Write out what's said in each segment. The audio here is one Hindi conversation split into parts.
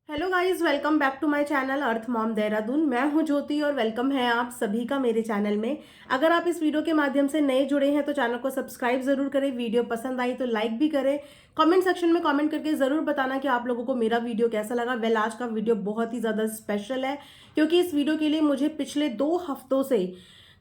Hello guys, welcome back to my channel Earth Mom Dehradun. मैं हूं ज्योति और वेलकम है आप सभी का मेरे चैनल में। अगर आप इस वीडियो के माध्यम से नए जुड़े हैं तो चैनल को सब्सक्राइब जरूर करें। वीडियो पसंद आई तो लाइक भी करें। कमेंट सेक्शन में कमेंट करके जरूर बताना कि आप लोगों को मेरा वीडियो कैसा लगा। आज का वीडियो बहुत ही ज़्यादा स्पेशल है क्योंकि इस वीडियो के लिए मुझे पिछले 2 हफ्तों से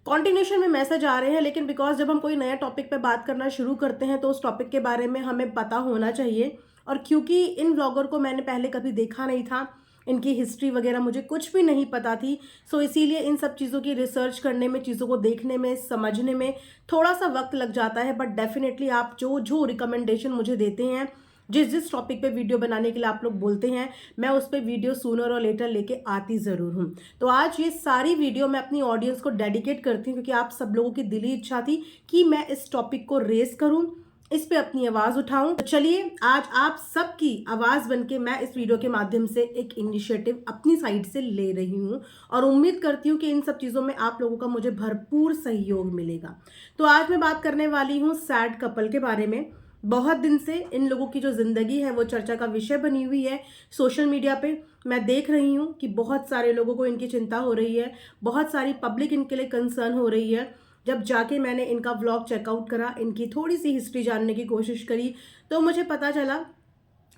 कॉन्टिन्यूशन में मैसेज आ रहे हैं, लेकिन बिकॉज जब हम कोई नया टॉपिक पे बात करना शुरू करते हैं तो उस टॉपिक के बारे में हमें पता होना चाहिए। और क्योंकि इन व्लॉगर को मैंने पहले कभी देखा नहीं था, इनकी हिस्ट्री वगैरह मुझे कुछ भी नहीं पता थी, सो इसीलिए इन सब चीज़ों की रिसर्च करने में, चीज़ों को देखने में, समझने में थोड़ा सा वक्त लग जाता है। बट डेफिनेटली आप जो जो रिकमेंडेशन मुझे देते हैं, जिस जिस टॉपिक पे वीडियो बनाने के लिए आप लोग बोलते हैं, मैं उस पर वीडियो सूनर और लेटर लेके आती ज़रूर हूँ। तो आज ये सारी वीडियो मैं अपनी ऑडियंस को डेडिकेट करती हूँ क्योंकि आप सब लोगों की दिली इच्छा थी कि मैं इस टॉपिक को रेस करूँ, इस पे अपनी आवाज उठाऊं। तो चलिए, आज आप सबकी आवाज बनके मैं इस वीडियो के माध्यम से एक इनिशिएटिव अपनी साइड से ले रही हूं और उम्मीद करती हूं कि इन सब चीजों में आप लोगों का मुझे भरपूर सहयोग मिलेगा। तो आज मैं बात करने वाली हूं सैड कपल के बारे में। बहुत दिन से इन लोगों की जो जिंदगी है वो चर्चा का विषय बनी हुई है सोशल मीडिया पे। मैं देख रही हूँ कि बहुत सारे लोगों को इनकी चिंता हो रही है, बहुत सारी पब्लिक इनके लिए कंसर्न हो रही है। जब जाके मैंने इनका व्लॉग चेकआउट करा, इनकी थोड़ी सी हिस्ट्री जानने की कोशिश करी, तो मुझे पता चला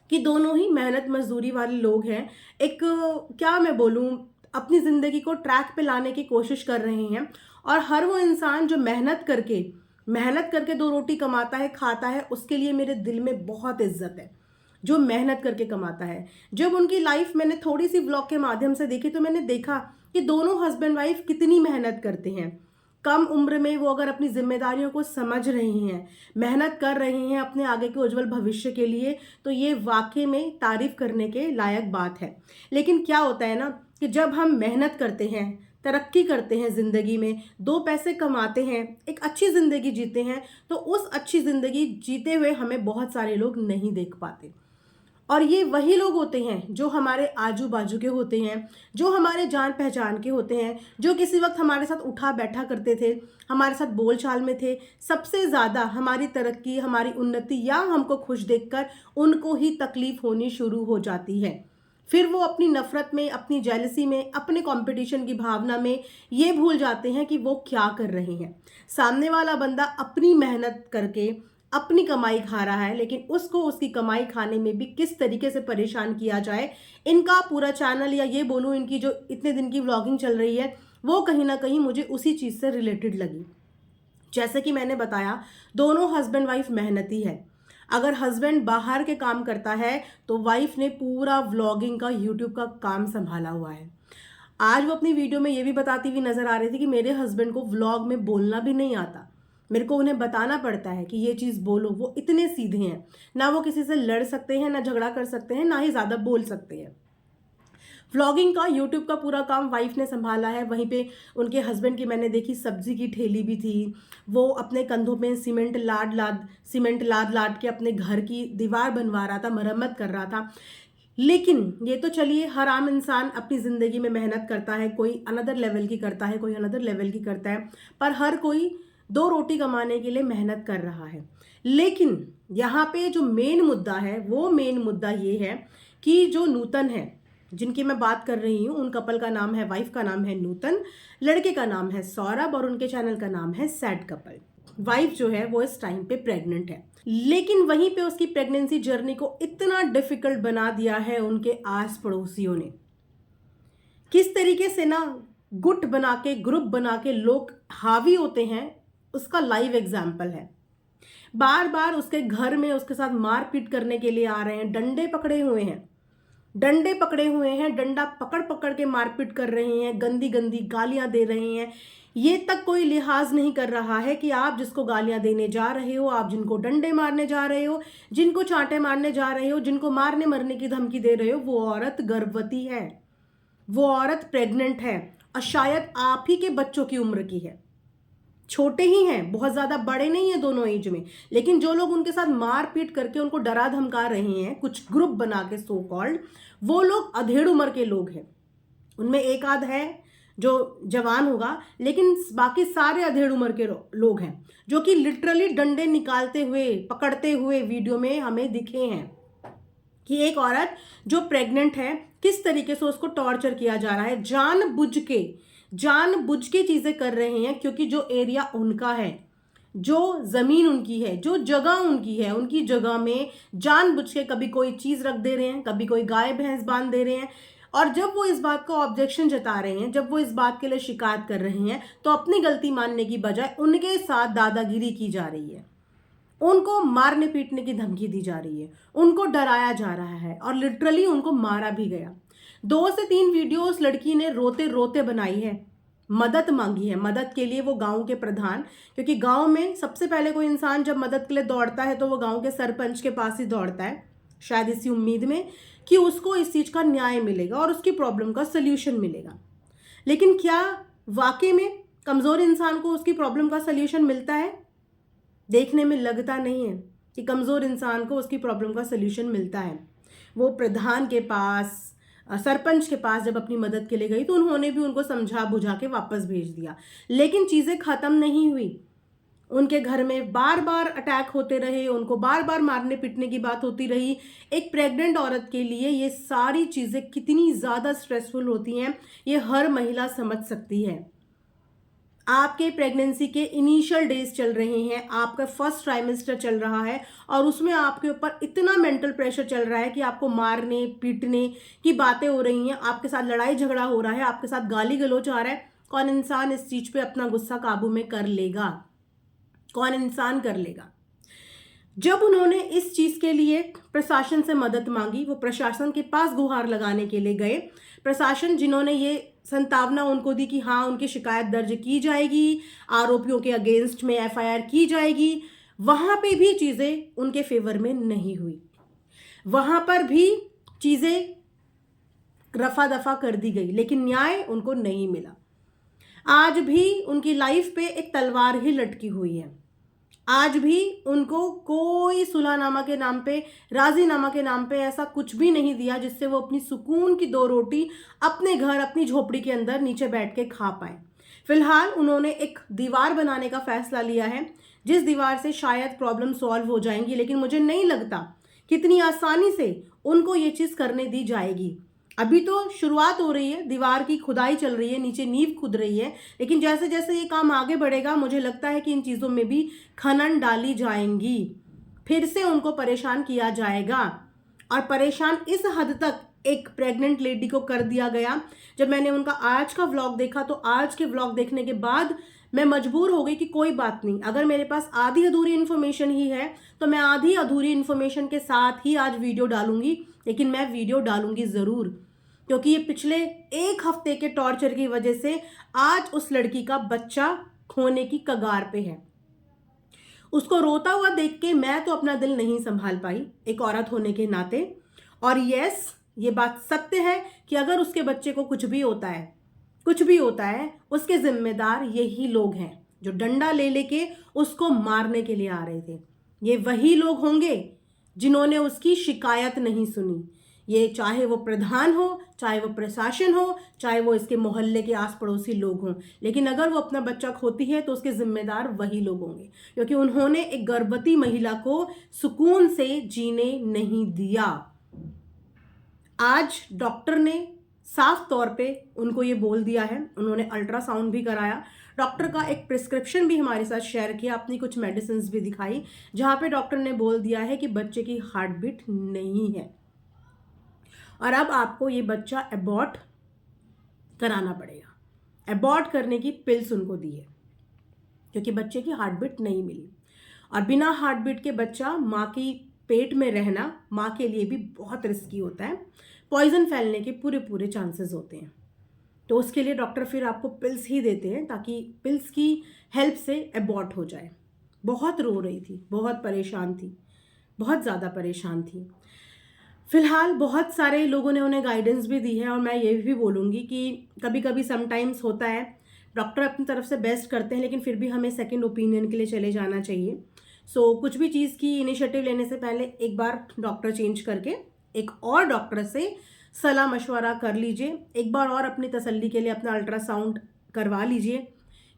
कि दोनों ही मेहनत मजदूरी वाले लोग हैं। एक क्या मैं बोलूँ, अपनी ज़िंदगी को ट्रैक पे लाने की कोशिश कर रहे हैं। और हर वो इंसान जो मेहनत करके 2 रोटी कमाता है, खाता है, उसके लिए मेरे दिल में बहुत इज्जत है। जो मेहनत करके कमाता है, जब उनकी लाइफ मैंने थोड़ी सी व्लॉग के माध्यम से देखी तो मैंने देखा कि दोनों हस्बैंड वाइफ कितनी मेहनत करते हैं। कम उम्र में वो अगर अपनी जिम्मेदारियों को समझ रहे हैं, मेहनत कर रहे हैं अपने आगे के उज्जवल भविष्य के लिए, तो ये वाकई में तारीफ करने के लायक बात है। लेकिन क्या होता है ना कि जब हम मेहनत करते हैं, तरक्की करते हैं ज़िंदगी में, 2 पैसे कमाते हैं, एक अच्छी ज़िंदगी जीते हैं, तो उस अच्छी ज़िंदगी जीते हुए हमें बहुत सारे लोग नहीं देख पाते। और ये वही लोग होते हैं जो हमारे आजू बाजू के होते हैं, जो हमारे जान पहचान के होते हैं, जो किसी वक्त हमारे साथ उठा बैठा करते थे, हमारे साथ बोलचाल में थे। सबसे ज़्यादा हमारी तरक्की, हमारी उन्नति या हमको खुश देखकर उनको ही तकलीफ होनी शुरू हो जाती है। फिर वो अपनी नफरत में, अपनी जेलसी में, अपने कंपटीशन की भावना में ये भूल जाते हैं कि वो क्या कर रहे हैं। सामने वाला बंदा अपनी मेहनत करके अपनी कमाई खा रहा है, लेकिन उसको उसकी कमाई खाने में भी किस तरीके से परेशान किया जाए। इनका पूरा चैनल, या ये बोलूँ इनकी जो इतने दिन की व्लॉगिंग चल रही है, वो कहीं ना कहीं मुझे उसी चीज़ से रिलेटेड लगी। जैसे कि मैंने बताया, दोनों हस्बैंड वाइफ मेहनती है। अगर हस्बैंड बाहर के काम करता है तो वाइफ ने पूरा व्लॉगिंग का, यूट्यूब का काम संभाला हुआ है। आज वो अपनी वीडियो में ये भी बताती हुई नजर आ रही थी कि मेरे हस्बैंड को व्लॉग में बोलना भी नहीं आता, मेरे को उन्हें बताना पड़ता है कि ये चीज़ बोलो। वो इतने सीधे हैं, ना वो किसी से लड़ सकते हैं, ना झगड़ा कर सकते हैं, ना ही ज़्यादा बोल सकते हैं। व्लॉगिंग का, यूट्यूब का पूरा काम वाइफ ने संभाला है। वहीं पे उनके हस्बैंड की मैंने देखी सब्जी की ठेली भी थी। वो अपने कंधों पे सीमेंट लाद लाद के अपने घर की दीवार बनवा रहा था, मरम्मत कर रहा था। लेकिन ये तो चलिए, हर आम इंसान अपनी ज़िंदगी में मेहनत करता है, कोई अनदर लेवल की करता है, कोई अनदर लेवल की करता है, पर हर कोई 2 रोटी कमाने के लिए मेहनत कर रहा है। लेकिन यहाँ पे जो मेन मुद्दा है, वो मेन मुद्दा ये है कि जो नूतन है, जिनकी मैं बात कर रही हूँ, उन कपल का नाम है, वाइफ का नाम है नूतन, लड़के का नाम है सौरभ और उनके चैनल का नाम है सैड कपल। वाइफ जो है वो इस टाइम पे प्रेग्नेंट है, लेकिन वहीं पे उसकी प्रेगनेंसी जर्नी को इतना डिफिकल्ट बना दिया है उनके आस पड़ोसियों ने। किस तरीके से ना गुट बना के, ग्रुप बना के लोग हावी होते हैं, उसका लाइव एग्जाम्पल है। बार बार उसके घर में उसके साथ मारपीट करने के लिए आ रहे हैं, डंडे पकड़े हुए हैं, डंडा पकड़ पकड़ के मारपीट कर रहे हैं, गंदी गंदी गालियां दे रहे हैं। ये तक कोई लिहाज नहीं कर रहा है कि आप जिसको गालियां देने जा रहे हो, आप जिनको डंडे मारने जा रहे हो, जिनको चांटे मारने जा रहे हो, जिनको मारने मरने की धमकी दे रहे हो, वो औरत गर्भवती है, वो औरत प्रेग्नेंट है, और शायद आप ही के बच्चों की उम्र की है। छोटे ही हैं, बहुत ज्यादा बड़े नहीं है दोनों एज में। लेकिन जो लोग उनके साथ मारपीट करके उनको डरा धमका रहे हैं, कुछ ग्रुप बना के सो कॉल्ड, वो लोग अधेड़ उम्र के लोग हैं। उनमें एक आध है जो जवान होगा, लेकिन बाकी सारे अधेड़ उम्र के लोग हैं, जो कि लिटरली डंडे निकालते हुए, पकड़ते हुए वीडियो में हमें दिखे हैं। कि एक औरत जो प्रेग्नेंट है किस तरीके से उसको टॉर्चर किया जा रहा है, जानबूझ के चीजें कर रहे हैं, क्योंकि जो एरिया उनका है, जो जमीन उनकी है, जो जगह उनकी है, उनकी जगह में जानबूझ के कभी कोई चीज रख दे रहे हैं, कभी कोई गाय भैंस बांध दे रहे हैं। और जब वो इस बात का ऑब्जेक्शन जता रहे हैं, जब वो इस बात के लिए शिकायत कर रहे हैं, तो अपनी गलती मानने की बजाय उनके साथ दादागिरी की जा रही है, उनको मारने पीटने की धमकी दी जा रही है, उनको डराया जा रहा है और लिटरली उनको मारा भी गया। 2 से 3 वीडियो उस लड़की ने रोते रोते बनाई है, मदद मांगी है। मदद के लिए वो गांव के प्रधान, क्योंकि गांव में सबसे पहले कोई इंसान जब मदद के लिए दौड़ता है तो वो गांव के सरपंच के पास ही दौड़ता है, शायद इसी उम्मीद में कि उसको इस चीज का न्याय मिलेगा और उसकी प्रॉब्लम का सल्यूशन मिलेगा। लेकिन क्या वाकई में कमजोर इंसान को उसकी प्रॉब्लम का सल्यूशन मिलता है? देखने में लगता नहीं है कि कमजोर इंसान को उसकी प्रॉब्लम का सल्यूशन मिलता है। वो प्रधान के पास, सरपंच के पास जब अपनी मदद के लिए गई तो उन्होंने भी उनको समझा बुझा के वापस भेज दिया, लेकिन चीजें खत्म नहीं हुई। उनके घर में बार बार अटैक होते रहे, उनको बार बार मारने पीटने की बात होती रही। एक प्रेग्नेंट औरत के लिए ये सारी चीजें कितनी ज्यादा स्ट्रेसफुल होती हैं, ये हर महिला समझ सकती है। आपके प्रेगनेंसी के इनिशियल डेज चल रहे हैं, आपका फर्स्ट ट्राइमेस्टर चल रहा है और उसमें आपके ऊपर इतना मेंटल प्रेशर चल रहा है कि आपको मारने पीटने की बातें हो रही हैं, आपके साथ लड़ाई झगड़ा हो रहा है, आपके साथ गाली गलौज आ रहा है। कौन इंसान इस चीज पे अपना गुस्सा काबू में कर लेगा? कौन इंसान कर लेगा? जब उन्होंने इस चीज के लिए प्रशासन से मदद मांगी, वो प्रशासन के पास गुहार लगाने के लिए गए। प्रशासन जिन्होंने ये संतावना उनको दी कि हाँ उनकी शिकायत दर्ज की जाएगी, आरोपियों के अगेंस्ट में एफआईआर की जाएगी, वहां पे भी चीजें उनके फेवर में नहीं हुई। वहां पर भी चीजें रफा दफा कर दी गई, लेकिन न्याय उनको नहीं मिला। आज भी उनकी लाइफ पे एक तलवार ही लटकी हुई है। आज भी उनको कोई सुलहनामा के नाम पे, राजीनामा के नाम पे ऐसा कुछ भी नहीं दिया जिससे वो अपनी सुकून की 2 रोटी अपने घर, अपनी झोपड़ी के अंदर नीचे बैठ के खा पाए। फिलहाल उन्होंने एक दीवार बनाने का फैसला लिया है, जिस दीवार से शायद प्रॉब्लम सॉल्व हो जाएंगी, लेकिन मुझे नहीं लगता कितनी आसानी से उनको ये चीज करने दी जाएगी। अभी तो शुरुआत हो रही है, दीवार की खुदाई चल रही है, नीचे नींव खुद रही है, लेकिन जैसे जैसे ये काम आगे बढ़ेगा मुझे लगता है कि इन चीज़ों में भी खनन डाली जाएंगी, फिर से उनको परेशान किया जाएगा। और परेशान इस हद तक एक प्रेग्नेंट लेडी को कर दिया गया। जब मैंने उनका आज का व्लॉग देखा तो आज के व्लॉग देखने के बाद मैं मजबूर हो गई कि कोई बात नहीं, अगर मेरे पास आधी अधूरी इन्फॉर्मेशन ही है तो मैं आधी अधूरी इन्फॉर्मेशन के साथ ही आज वीडियो डालूंगी, लेकिन मैं वीडियो डालूंगी ज़रूर, क्योंकि ये पिछले 1 हफ्ते के टॉर्चर की वजह से आज उस लड़की का बच्चा खोने की कगार पे है। उसको रोता हुआ देख के मैं तो अपना दिल नहीं संभाल पाई एक औरत होने के नाते। और यस, ये बात सत्य है कि अगर उसके बच्चे को कुछ भी होता है, उसके जिम्मेदार यही लोग हैं जो डंडा ले लेके उसको मारने के लिए आ रहे थे। ये वही लोग होंगे जिन्होंने उसकी शिकायत नहीं सुनी। ये चाहे वो प्रधान हो, चाहे वो प्रशासन हो, चाहे वो इसके मोहल्ले के आस पड़ोसी लोग हों, लेकिन अगर वो अपना बच्चा खोती है तो उसके जिम्मेदार वही लोग होंगे, क्योंकि उन्होंने एक गर्भवती महिला को सुकून से जीने नहीं दिया। आज डॉक्टर ने साफ तौर पे उनको ये बोल दिया है, उन्होंने अल्ट्रासाउंड भी कराया, डॉक्टर का एक प्रिस्क्रिप्शन भी हमारे साथ शेयर किया, अपनी कुछ मेडिसिन भी दिखाई, जहाँ पे डॉक्टर ने बोल दिया है कि बच्चे की हार्ट बीट नहीं है और अब आपको ये बच्चा अबॉर्ट कराना पड़ेगा। अबॉर्ट करने की पिल्स उनको दी है क्योंकि बच्चे की हार्ट बीट नहीं मिली, और बिना हार्ट बीट के बच्चा माँ की पेट में रहना माँ के लिए भी बहुत रिस्की होता है, पॉइजन फैलने के पूरे चांसेस होते हैं। तो उसके लिए डॉक्टर फिर आपको पिल्स ही देते हैं ताकि पिल्स की हेल्प से अबॉर्ट हो जाए। बहुत रो रही थी, बहुत परेशान थी, बहुत ज़्यादा परेशान थी। फिलहाल बहुत सारे लोगों ने उन्हें गाइडेंस भी दी है, और मैं ये भी बोलूँगी कि कभी कभी समटाइम्स होता है, डॉक्टर अपनी तरफ से बेस्ट करते हैं, लेकिन फिर भी हमें सेकंड ओपिनियन के लिए चले जाना चाहिए। सो कुछ भी चीज़ की इनिशिएटिव लेने से पहले एक बार डॉक्टर चेंज करके एक और डॉक्टर से सलाह मशवरा कर लीजिए, एक बार और अपनी तसल्ली के लिए अपना अल्ट्रासाउंड करवा लीजिए।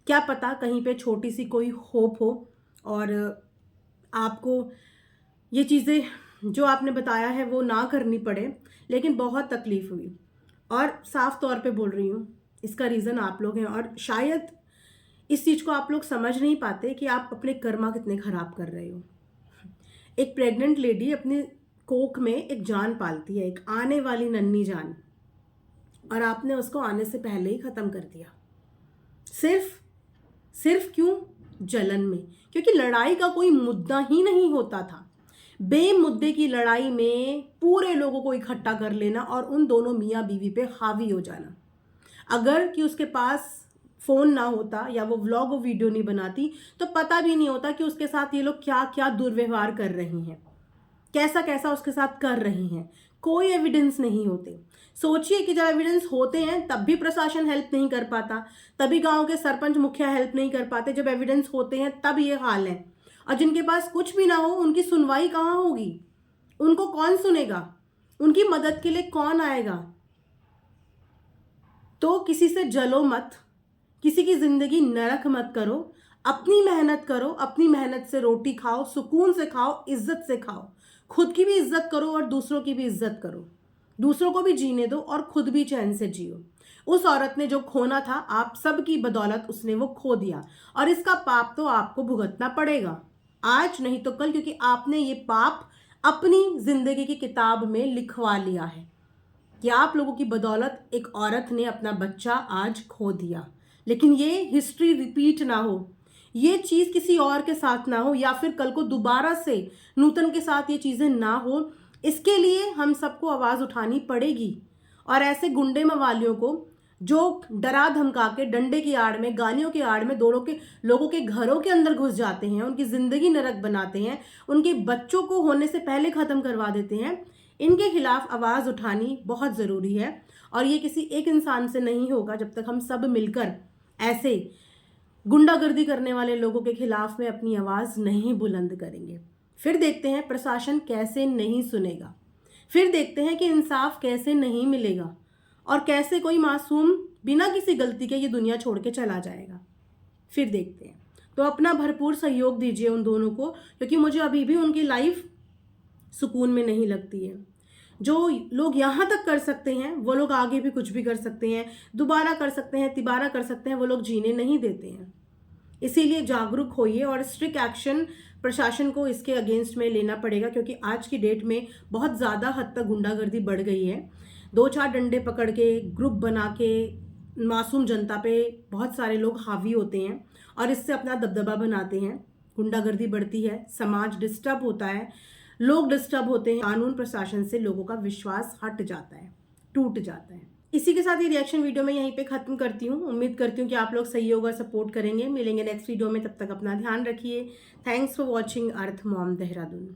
क्या पता कहीं पे छोटी सी कोई होप हो और आपको ये चीज़ें जो आपने बताया है वो ना करनी पड़े, लेकिन बहुत तकलीफ हुई। और साफ तौर पे बोल रही हूँ, इसका रीज़न आप लोग हैं। और शायद इस चीज़ को आप लोग समझ नहीं पाते कि आप अपने कर्मा कितने खराब कर रहे हो। एक प्रेग्नेंट लेडी अपनी कोख में एक जान पालती है, एक आने वाली नन्ही जान, और आपने उसको आने से पहले ही ख़त्म कर दिया। सिर्फ सिर्फ क्यों? जलन में। क्योंकि लड़ाई का कोई मुद्दा ही नहीं होता था। बेमुद्दे की लड़ाई में पूरे लोगों को इकट्ठा कर लेना और उन दोनों मियाँ बीवी पे हावी हो जाना। अगर कि उसके पास फ़ोन ना होता या वो व्लॉग और वीडियो नहीं बनाती तो पता भी नहीं होता कि उसके साथ ये लोग क्या क्या दुर्व्यवहार कर रहे हैं, कैसा कैसा उसके साथ कर रहे हैं। कोई एविडेंस नहीं होते। सोचिए कि जब एविडेंस होते हैं तब भी प्रशासन हेल्प नहीं कर पाता, तभी गांव के सरपंच मुखिया हेल्प नहीं कर पाते। जब एविडेंस होते हैं तब ये हाल है। और जिनके पास कुछ भी ना हो उनकी सुनवाई कहाँ होगी? उनको कौन सुनेगा? उनकी मदद के लिए कौन आएगा? तो किसी से जलो मत, किसी की जिंदगी नरक मत करो। अपनी मेहनत करो, अपनी मेहनत से रोटी खाओ, सुकून से खाओ, इज्जत से खाओ। खुद की भी इज्जत करो और दूसरों की भी इज्जत करो। दूसरों को भी जीने दो और खुद भी चैन से जियो। उस औरत ने जो खोना था, आप सबकी बदौलत उसने वो खो दिया, और इसका पाप तो आपको भुगतना पड़ेगा, आज नहीं तो कल, क्योंकि आपने ये पाप अपनी जिंदगी की किताब में लिखवा लिया है कि आप लोगों की बदौलत एक औरत ने अपना बच्चा आज खो दिया। लेकिन ये हिस्ट्री रिपीट ना हो, ये चीज़ किसी और के साथ ना हो, या फिर कल को दोबारा से नूतन के साथ ये चीज़ें ना हो, इसके लिए हम सबको आवाज़ उठानी पड़ेगी। और ऐसे गुंडे मवालियों को जो डरा धमका के डंडे की आड़ में, गालियों की आड़ में लोगों के घरों के अंदर घुस जाते हैं, उनकी ज़िंदगी नरक बनाते हैं, उनके बच्चों को होने से पहले ख़त्म करवा देते हैं, इनके खिलाफ आवाज़ उठानी बहुत ज़रूरी है। और ये किसी एक इंसान से नहीं होगा जब तक हम सब मिलकर ऐसे गुंडागर्दी करने वाले लोगों के खिलाफ में अपनी आवाज़ नहीं बुलंद करेंगे। फिर देखते हैं प्रशासन कैसे नहीं सुनेगा, फिर देखते हैं कि इंसाफ कैसे नहीं मिलेगा, और कैसे कोई मासूम बिना किसी गलती के ये दुनिया छोड़ के चला जाएगा। फिर देखते हैं। तो अपना भरपूर सहयोग दीजिए उन दोनों को, क्योंकि मुझे अभी भी उनकी लाइफ सुकून में नहीं लगती है। जो लोग यहाँ तक कर सकते हैं वो लोग आगे भी कुछ भी कर सकते हैं, दोबारा कर सकते हैं, तिबारा कर सकते हैं, वो लोग जीने नहीं देते हैं। इसीलिए जागरूक होइए और स्ट्रिक्ट एक्शन प्रशासन को इसके अगेंस्ट में लेना पड़ेगा, क्योंकि आज की डेट में बहुत ज़्यादा हद तक गुंडागर्दी बढ़ गई है। 2-4 डंडे पकड़ के ग्रुप बना के मासूम जनता पे बहुत सारे लोग हावी होते हैं और इससे अपना दबदबा बनाते हैं। गुंडागर्दी बढ़ती है, समाज डिस्टर्ब होता है, लोग डिस्टर्ब होते हैं, कानून प्रशासन से लोगों का विश्वास हट जाता है, टूट जाता है। इसी के साथ ये रिएक्शन वीडियो मैं यहीं पे खत्म करती हूँ। उम्मीद करती हूँ कि आप लोग सहयोग और सपोर्ट करेंगे। मिलेंगे नेक्स्ट वीडियो में, तब तक अपना ध्यान रखिए। Thanks for watching earth Mom Dehradun.